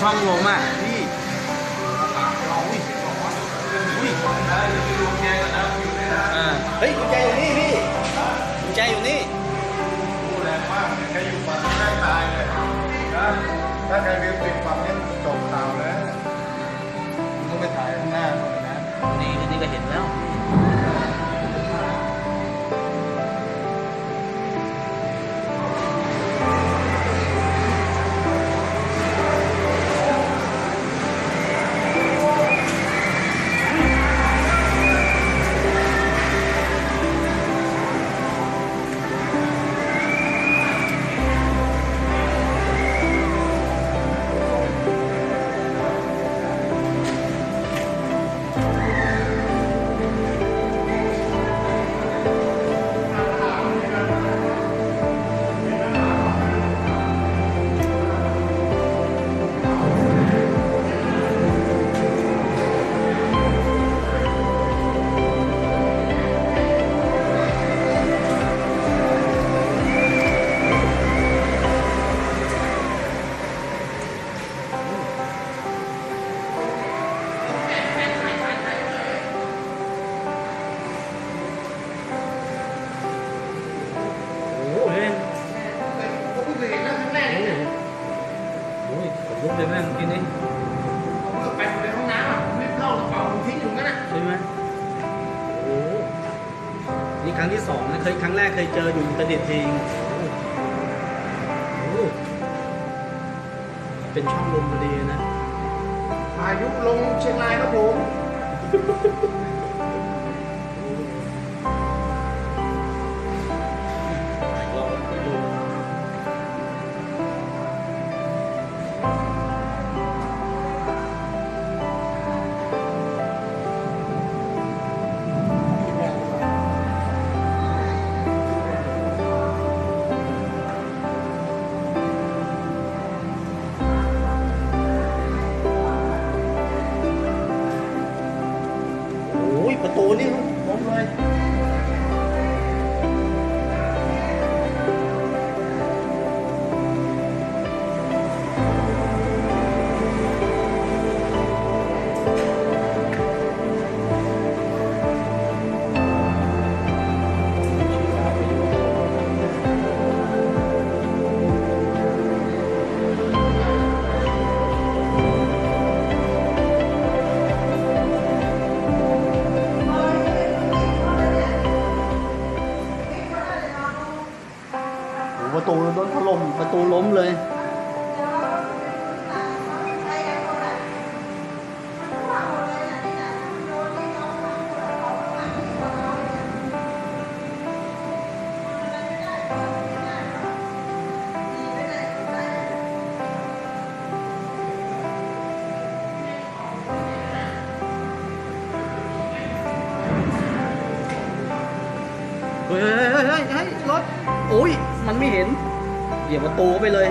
ช่องลมอ่ะพี่เฮ้ยกุญแจอยู่นี่พี่กุญแจอยู่นี่ดูแรงมากใครอยู่ฝั่งนี้ได้ตายเลยนะถ้าใครเรียนติดฝั่งนี้จบข่าวแล้วมันต้องไปถ่ายข้างหน้าหน่อยนะ นี่ก็เห็นแล้ว ลุกเลยแม่กินนี่ไปในห้องน้ำอ่ะรีบเข้ากระเป๋าทิ้งอยู่งั้นอ่ะใช่ไหมโอ้นี่ครั้งที่2นะครั้งแรกเคยเจออยู่อินเทอร์เน็ตจริงโอ้เป็นช่องลมพอดีนะพายุลงเชียงรายครับผม ประตูนี่ล้มเลยประตูโดนถล่มประตูล้มเลยเฮ้ยรถโอ้ยมันไม่เห็นเหยียบประตูไปเลย